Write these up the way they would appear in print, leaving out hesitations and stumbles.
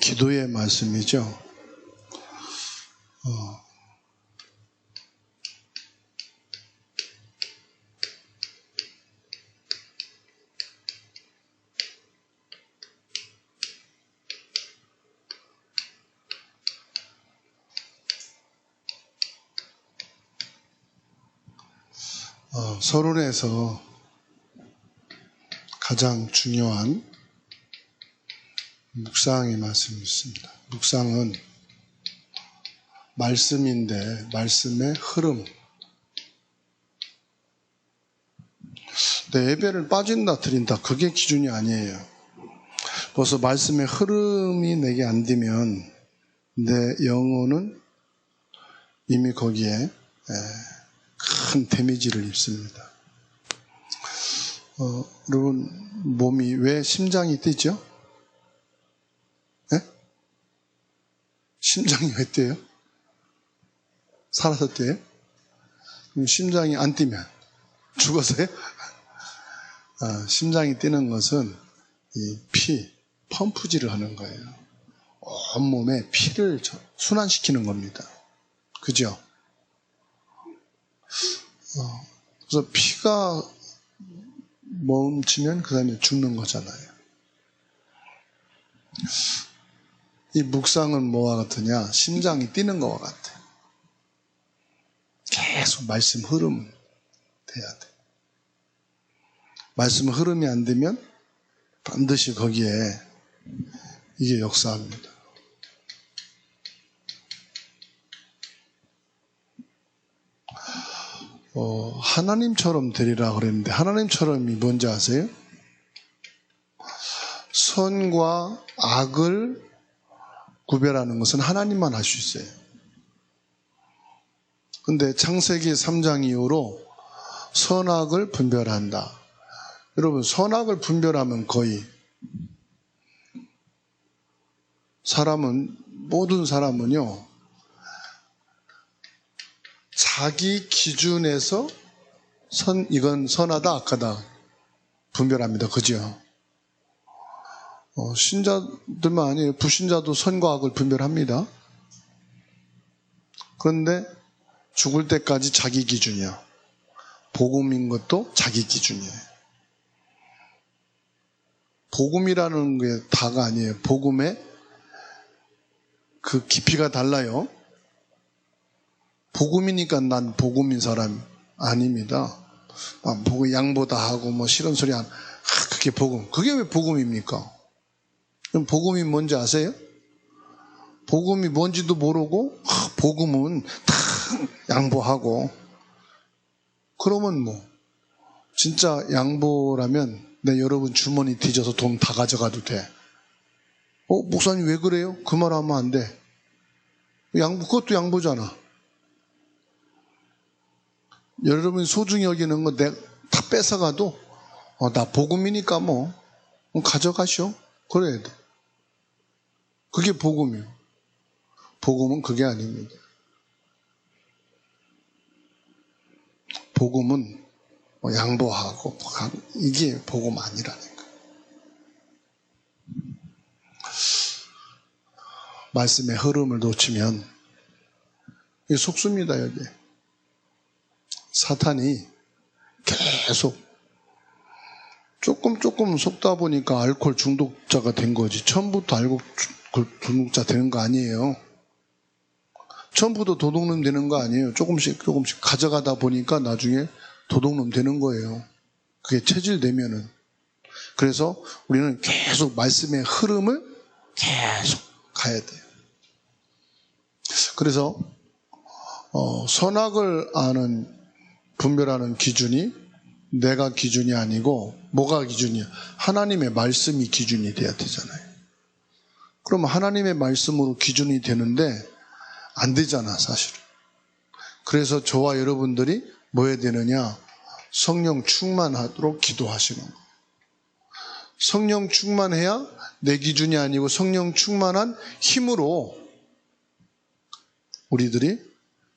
기도의 말씀이죠. 서론에서 가장 중요한 묵상의 말씀이 있습니다. 묵상은 말씀인데 말씀의 흐름. 내 예배를 빠진다 드린다 그게 기준이 아니에요. 벌써 말씀의 흐름이 내게 안 되면 내 영혼은 이미 거기에 큰 데미지를 입습니다. 여러분 몸이 왜 심장이 뛰죠? 네? 심장이 왜 뛰어요? 살아서 뛰어요? 그럼 심장이 안 뛰면 죽어서요? 심장이 뛰는 것은 이 피, 펌프질을 하는 거예요. 온몸에 피를 순환시키는 겁니다. 그죠? 그래서 피가 멈추면 그 다음에 죽는 거잖아요. 이 묵상은 뭐와 같으냐? 심장이 뛰는 것과 같아요. 계속 말씀 흐름 돼야 돼. 말씀 흐름이 안 되면 반드시 거기에 이게 역사합니다. 하나님처럼 되리라 그랬는데 하나님처럼이 뭔지 아세요? 선과 악을 구별하는 것은 하나님만 할 수 있어요. 근데 창세기 3장 이후로 선악을 분별한다. 여러분 선악을 분별하면 거의 모든 사람은요 자기 기준에서 이건 선하다 악하다 분별합니다. 그죠? 신자들만 아니에요. 불신자도 선과 악을 분별합니다. 그런데 죽을 때까지 자기 기준이야. 복음인 것도 자기 기준이에요. 복음이라는 게 다가 아니에요. 복음의 그 깊이가 달라요. 복음이니까 난 복음인 사람 아닙니다. 양보다 하고 싫은 소리 안 그게 복음. 그게 왜 복음입니까? 그럼 복음이 뭔지 아세요? 복음이 뭔지도 모르고 복음은 다 양보하고 그러면 진짜 양보라면 여러분 주머니 뒤져서 돈 다 가져가도 돼. 목사님 왜 그래요? 그 말 하면 안 돼. 그것도 양보잖아. 여러분이 소중히 여기는 거 내가 다 뺏어가도 나 복음이니까 가져가시오. 그래야 돼. 그게 복음이에요. 복음은 그게 아닙니다. 복음은 양보하고 이게 복음 아니라는 거예요. 말씀의 흐름을 놓치면 이게 속습니다. 여기 사탄이 계속 조금 속다 보니까 알코올 중독자가 된 거지. 처음부터 알코올 중독자 되는 거 아니에요. 처음부터 도둑놈 되는 거 아니에요. 조금씩 가져가다 보니까 나중에 도둑놈 되는 거예요. 그게 체질되면은. 그래서 우리는 계속 말씀의 흐름을 계속 가야 돼요. 그래서 선악을 분별하는 기준이 내가 기준이 아니고 뭐가 기준이야? 하나님의 말씀이 기준이 돼야 되잖아요. 그러면 하나님의 말씀으로 기준이 되는데 안 되잖아 사실은. 그래서 저와 여러분들이 뭐 해야 되느냐? 성령 충만하도록 기도하시는 거예요. 성령 충만해야 내 기준이 아니고 성령 충만한 힘으로 우리들이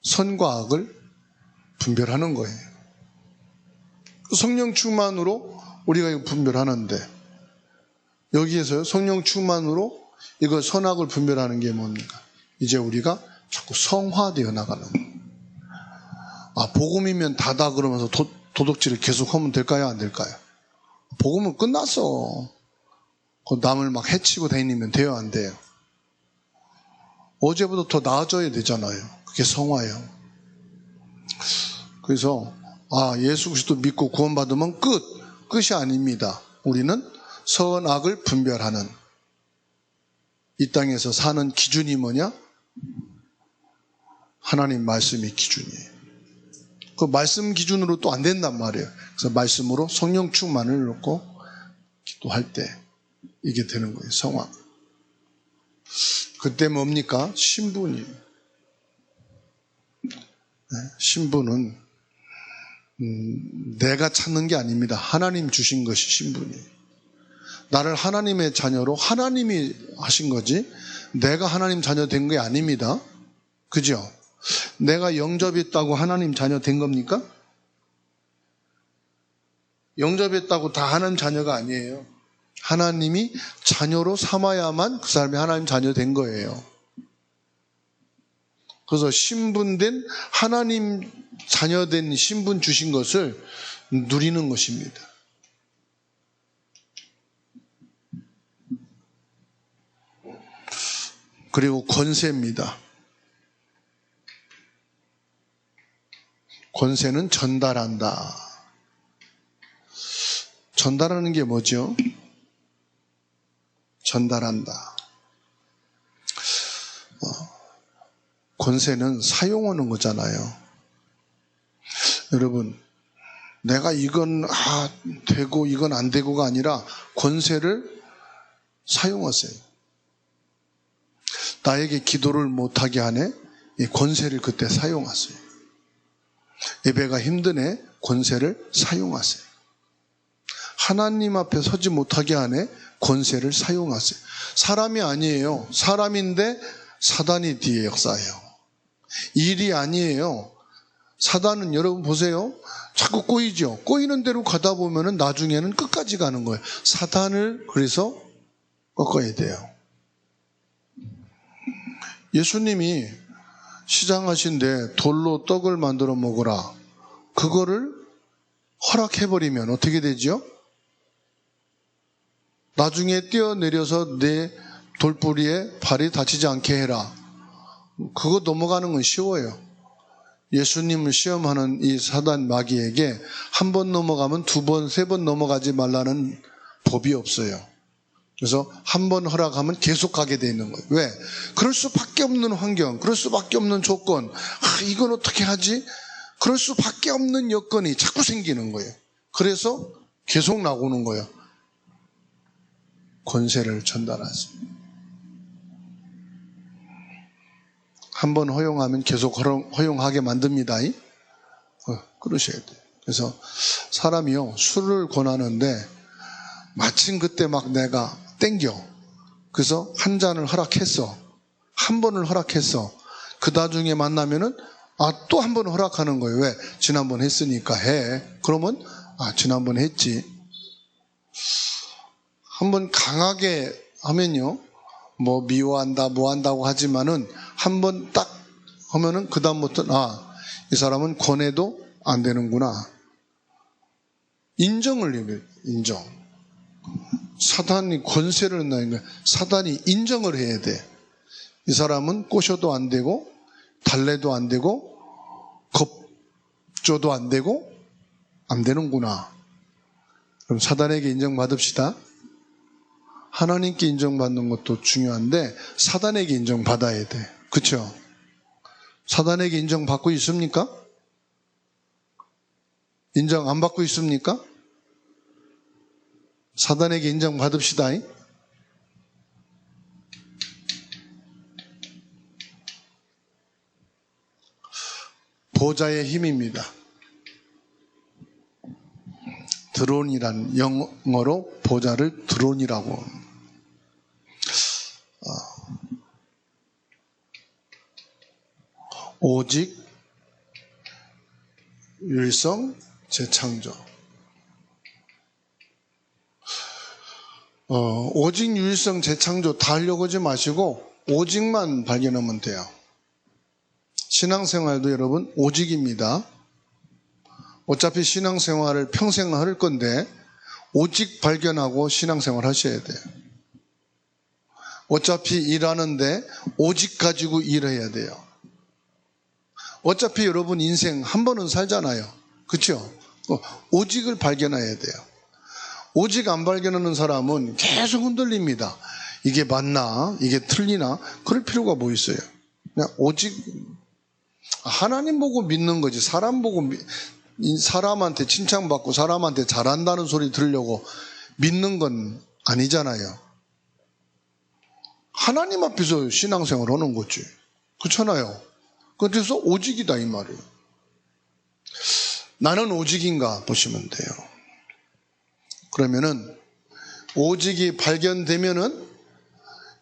선과 악을 분별하는 거예요. 성령 충만으로 우리가 분별하는데 여기에서요 성령 충만으로 이거 선악을 분별하는 게 뭡니까? 이제 우리가 자꾸 성화되어 나가는 거예요. 복음이면 다다 그러면서 도덕질을 계속 하면 될까요? 안 될까요? 복음은 끝났어. 남을 막 해치고 다니면 돼요? 안 돼요? 어제보다 더 나아져야 되잖아요. 그게 성화예요. 그래서 예수 그리스도 믿고 구원받으면 끝이 아닙니다. 우리는 선악을 분별하는, 이 땅에서 사는 기준이 뭐냐? 하나님 말씀이 기준이에요. 그 말씀 기준으로 또 안 된단 말이에요. 그래서 말씀으로 성령 충만을 놓고 기도할 때 이게 되는 거예요. 성화. 그때 뭡니까? 신분이에요. 신분은 내가 찾는 게 아닙니다. 하나님 주신 것이 신분이에요. 나를 하나님의 자녀로 하나님이 하신 거지 내가 하나님 자녀 된 게 아닙니다. 그죠? 내가 영접했다고 하나님 자녀 된 겁니까? 영접했다고 다 하나님 자녀가 아니에요. 하나님이 자녀로 삼아야만 그 사람이 하나님 자녀 된 거예요. 그래서 신분된, 하나님 자녀된 신분 주신 것을 누리는 것입니다. 그리고 권세입니다. 권세는 전달한다. 전달하는 게 뭐죠? 전달한다. 권세는 사용하는 거잖아요. 여러분, 내가 이건 되고 이건 안 되고가 아니라 권세를 사용하세요. 나에게 기도를 못하게 하네, 이 권세를 그때 사용하세요. 예배가 힘드네, 권세를 사용하세요. 하나님 앞에 서지 못하게 하네, 권세를 사용하세요. 사람이 아니에요. 사람인데 사단이 뒤에 역사해요. 일이 아니에요. 사단은 여러분 보세요. 자꾸 꼬이죠. 꼬이는 대로 가다 보면은 나중에는 끝까지 가는 거예요. 사단을 그래서 꺾어야 돼요. 예수님이 시장하신데 돌로 떡을 만들어 먹으라. 그거를 허락해버리면 어떻게 되죠? 나중에 뛰어내려서 내 돌뿌리에 발이 다치지 않게 해라. 그거 넘어가는 건 쉬워요. 예수님을 시험하는 이 사단 마귀에게 한 번 넘어가면 두 번, 세 번 넘어가지 말라는 법이 없어요. 그래서 한 번 허락하면 계속 가게 돼 있는 거예요. 왜? 그럴 수밖에 없는 환경, 그럴 수밖에 없는 조건, 이건 어떻게 하지? 그럴 수밖에 없는 여건이 자꾸 생기는 거예요. 그래서 계속 나오는 거예요. 권세를 전달하세요. 한 번 허용하면 계속 허용하게 만듭니다. 그러셔야 돼요. 그래서 사람이요, 술을 권하는데 마침 그때 막 내가 땡겨. 그래서 한 잔을 허락했어. 한 번을 허락했어. 그 나중에 만나면은 또 한 번 허락하는 거예요. 왜? 지난번 했으니까 해. 그러면 지난번 했지. 한 번 강하게 하면요, 뭐 미워한다 뭐 한다고 하지만은 한 번 딱 하면은 그 다음부터 이 사람은 권해도 안 되는구나. 인정을 해요. 인정. 사단이 권세를 한다니까 사단이 인정을 해야 돼. 이 사람은 꼬셔도 안 되고 달래도 안 되고 겁줘도 안 되고 안 되는구나. 그럼 사단에게 인정받읍시다. 하나님께 인정받는 것도 중요한데 사단에게 인정받아야 돼. 그렇죠? 사단에게 인정받고 있습니까? 인정 안 받고 있습니까? 사단에게 인정받읍시다. 보좌의 힘입니다. 드론이란 영어로 보좌를 드론이라고. 오직 율성 재창조. 오직 유일성 재창조 다 하려고 하지 마시고 오직만 발견하면 돼요. 신앙생활도 여러분 오직입니다. 어차피 신앙생활을 평생 할 건데 오직 발견하고 신앙생활 하셔야 돼요. 어차피 일하는데 오직 가지고 일해야 돼요. 어차피 여러분 인생 한 번은 살잖아요. 그렇죠? 오직을 발견해야 돼요. 오직 안 발견하는 사람은 계속 흔들립니다. 이게 맞나? 이게 틀리나? 그럴 필요가 뭐 있어요? 그냥 오직 하나님 보고 믿는 거지. 사람 보고 사람한테 칭찬받고 사람한테 잘한다는 소리 들으려고 믿는 건 아니잖아요. 하나님 앞에서 신앙생활 하는 거지. 그렇잖아요. 그래서 오직이다 이 말이에요. 나는 오직인가 보시면 돼요. 그러면은 오직이 발견되면은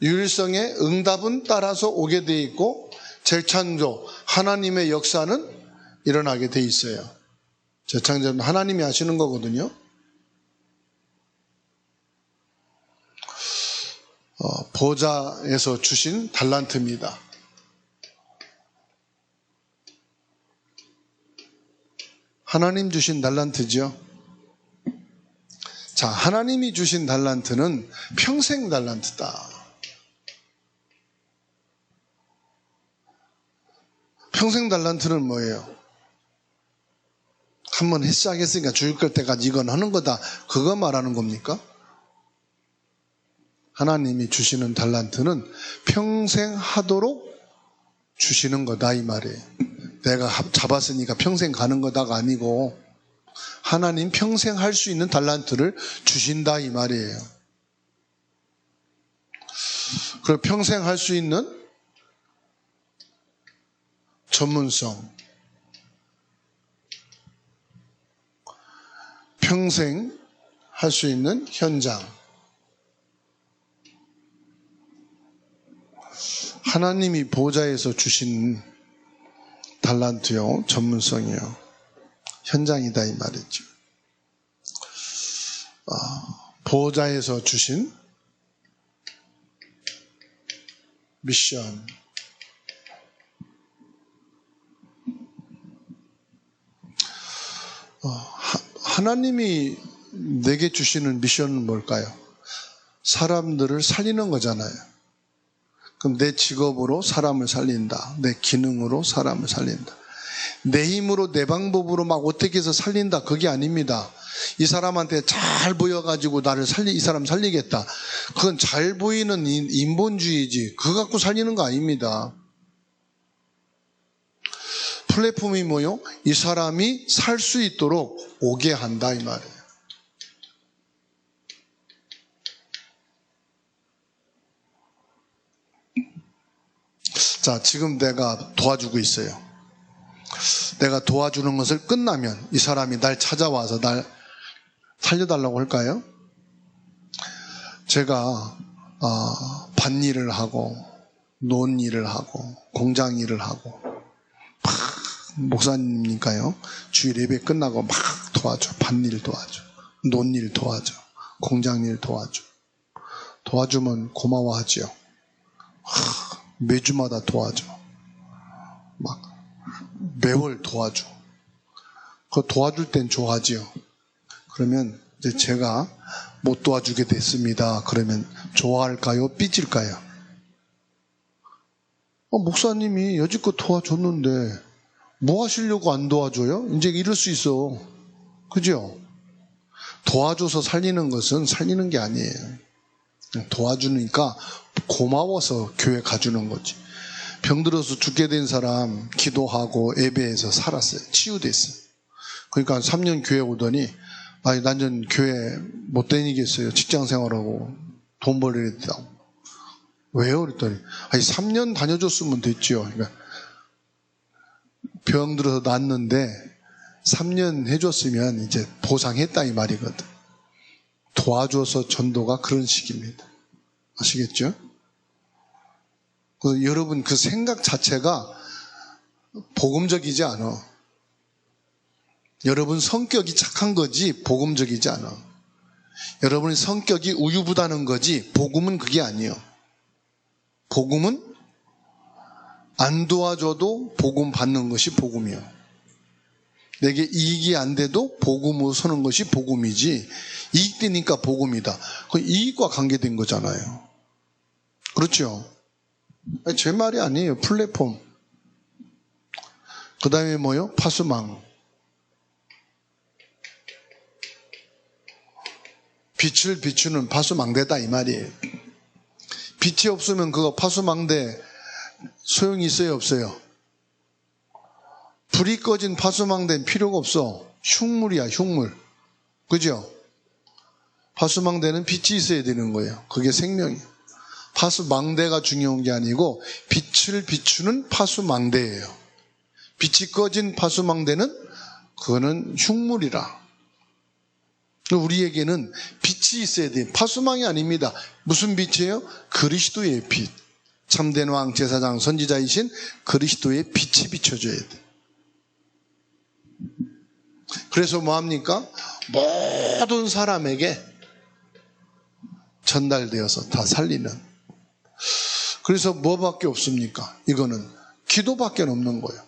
유일성의 응답은 따라서 오게 돼 있고 재창조 하나님의 역사는 일어나게 돼 있어요. 재창조는 하나님이 하시는 거거든요. 보좌에서 주신 달란트입니다. 하나님 주신 달란트죠. 자, 하나님이 주신 달란트는 평생 달란트다. 평생 달란트는 뭐예요? 한번 시작했으니까 죽을 때까지 이건 하는 거다. 그거 말하는 겁니까? 하나님이 주시는 달란트는 평생 하도록 주시는 거다 이 말이에요. 내가 잡았으니까 평생 가는 거다가 아니고 하나님 평생 할 수 있는 달란트를 주신다 이 말이에요. 그리고 평생 할 수 있는 전문성, 평생 할 수 있는 현장, 하나님이 보좌에서 주신 달란트요, 전문성이요, 현장이다 이 말이죠. 보좌에서 주신 미션, 하나님이 내게 주시는 미션은 뭘까요? 사람들을 살리는 거잖아요. 그럼 내 직업으로 사람을 살린다. 내 기능으로 사람을 살린다. 내 힘으로 내 방법으로 막 어떻게 해서 살린다. 그게 아닙니다. 이 사람한테 잘 보여가지고 나를 이 사람 살리겠다. 그건 잘 보이는 인본주의지. 그거 갖고 살리는 거 아닙니다. 플랫폼이 뭐요? 이 사람이 살 수 있도록 오게 한다 이 말이에요. 자, 지금 내가 도와주고 있어요. 내가 도와주는 것을 끝나면 이 사람이 날 찾아와서 날 살려달라고 할까요? 제가 밭일을 하고 논일을 하고 공장 일을 하고 목사님이니까요. 주일 예배 끝나고 막 도와줘. 밭일 도와줘. 논일 도와줘. 공장일 도와줘. 도와주면 고마워하죠. 매주마다 도와줘. 막 매월 도와줘. 그 도와줄 땐 좋아하지요. 그러면 이제 제가 못 도와주게 됐습니다. 그러면 좋아할까요? 삐질까요? 목사님이 여지껏 도와줬는데 뭐 하시려고 안 도와줘요? 이제 이럴 수 있어. 그죠? 도와줘서 살리는 것은 살리는 게 아니에요. 도와주니까 고마워서 교회 가주는 거지. 병들어서 죽게 된 사람 기도하고 예배해서 살았어요. 치유됐어요. 그러니까 3년 교회 오더니 난 전 교회 못 다니겠어요. 직장 생활하고 돈 벌어야 된다고. 왜요? 그랬더니 3년 다녀줬으면 됐죠. 그러니까 병 들어서 났는데 3년 해줬으면 이제 보상했다 이 말이거든. 도와줘서 전도가 그런 식입니다. 아시겠죠? 여러분 그 생각 자체가 복음적이지 않아. 여러분 성격이 착한 거지 복음적이지 않아. 여러분의 성격이 우유부단한 거지 복음은 그게 아니에요. 복음은 안 도와줘도 복음 받는 것이 복음이에요. 내게 이익이 안 돼도 복음으로 서는 것이 복음이지, 이익되니까 복음이다. 그 이익과 관계된 거잖아요. 그렇죠? 아니, 제 말이 아니에요. 플랫폼. 그 다음에 뭐요? 파수망. 빛을 비추는 파수망대다 이 말이에요. 빛이 없으면 그거 파수망대 소용이 있어요, 없어요? 불이 꺼진 파수망대는 필요가 없어. 흉물이야, 흉물. 그죠? 파수망대는 빛이 있어야 되는 거예요. 그게 생명이에요. 파수망대가 중요한 게 아니고 빛을 비추는 파수망대예요. 빛이 꺼진 파수망대는 그거는 흉물이라. 우리에게는 빛이 있어야 돼요. 파수망이 아닙니다. 무슨 빛이에요? 그리스도의 빛. 참된 왕, 제사장, 선지자이신 그리스도의 빛이 비춰져야 돼. 그래서 뭐합니까? 모든 사람에게 전달되어서 다 살리는. 그래서 뭐밖에 없습니까? 이거는 기도밖에 없는 거예요.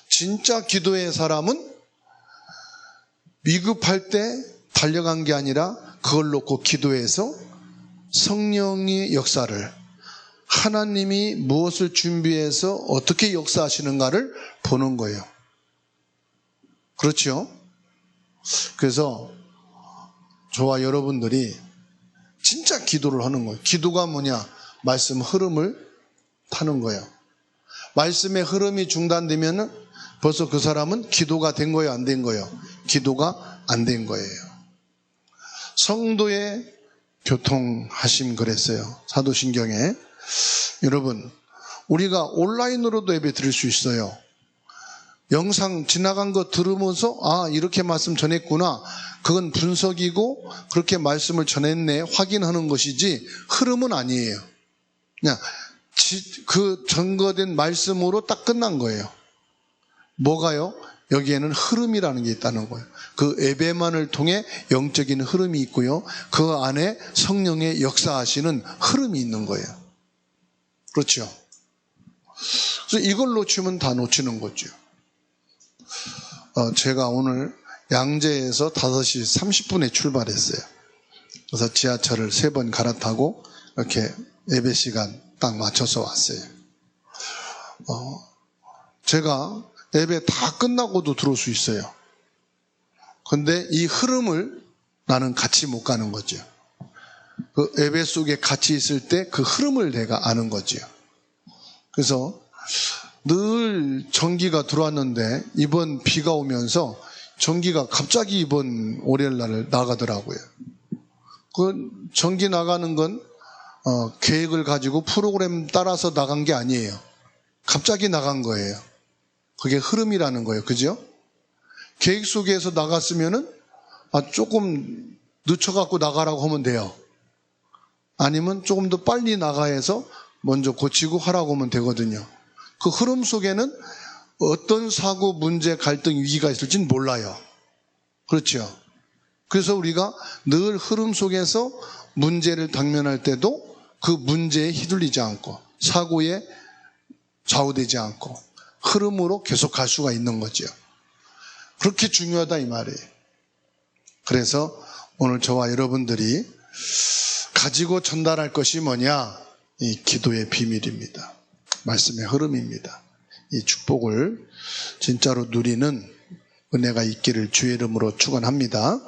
진짜 기도의 사람은 위급할 때 달려간 게 아니라 그걸 놓고 기도해서 성령의 역사를, 하나님이 무엇을 준비해서 어떻게 역사하시는가를 보는 거예요. 그렇죠? 그래서 저와 여러분들이 진짜 기도를 하는 거예요. 기도가 뭐냐? 말씀 흐름을 타는 거예요. 말씀의 흐름이 중단되면 벌써 그 사람은 기도가 된 거예요, 안 된 거예요? 기도가 안 된 거예요. 성도의 교통하심 그랬어요. 사도신경에. 여러분, 우리가 온라인으로도 예배 드릴 수 있어요. 영상 지나간 거 들으면서 아, 이렇게 말씀 전했구나. 그건 분석이고 그렇게 말씀을 전했네 확인하는 것이지 흐름은 아니에요. 그냥 그 전거된 말씀으로 딱 끝난 거예요. 뭐가요? 여기에는 흐름이라는 게 있다는 거예요. 그 예배만을 통해 영적인 흐름이 있고요. 그 안에 성령의 역사하시는 흐름이 있는 거예요. 그렇죠? 그래서 이걸 놓치면 다 놓치는 거죠. 제가 오늘 양재에서 5시 30분에 출발했어요. 그래서 지하철을 3번 갈아타고 이렇게 예배 시간 딱 맞춰서 왔어요. 제가 예배 다 끝나고도 들어올 수 있어요. 근데 이 흐름을 나는 같이 못 가는 거죠. 그 예배 속에 같이 있을 때 그 흐름을 내가 아는 거죠. 그래서 늘 전기가 들어왔는데 이번 비가 오면서 전기가 갑자기 이번 월요일날 나가더라고요. 그 전기 나가는 건 계획을 가지고 프로그램 따라서 나간 게 아니에요. 갑자기 나간 거예요. 그게 흐름이라는 거예요. 그죠? 계획 속에서 나갔으면은 조금 늦춰갖고 나가라고 하면 돼요. 아니면 조금 더 빨리 나가해서 먼저 고치고 하라고 하면 되거든요. 그 흐름 속에는 어떤 사고, 문제, 갈등, 위기가 있을지는 몰라요. 그렇죠? 그래서 우리가 늘 흐름 속에서 문제를 당면할 때도 그 문제에 휘둘리지 않고 사고에 좌우되지 않고 흐름으로 계속 갈 수가 있는 거죠. 그렇게 중요하다 이 말이에요. 그래서 오늘 저와 여러분들이 가지고 전달할 것이 뭐냐? 이 기도의 비밀입니다. 말씀의 흐름입니다. 이 축복을 진짜로 누리는 은혜가 있기를 주의 이름으로 축원합니다.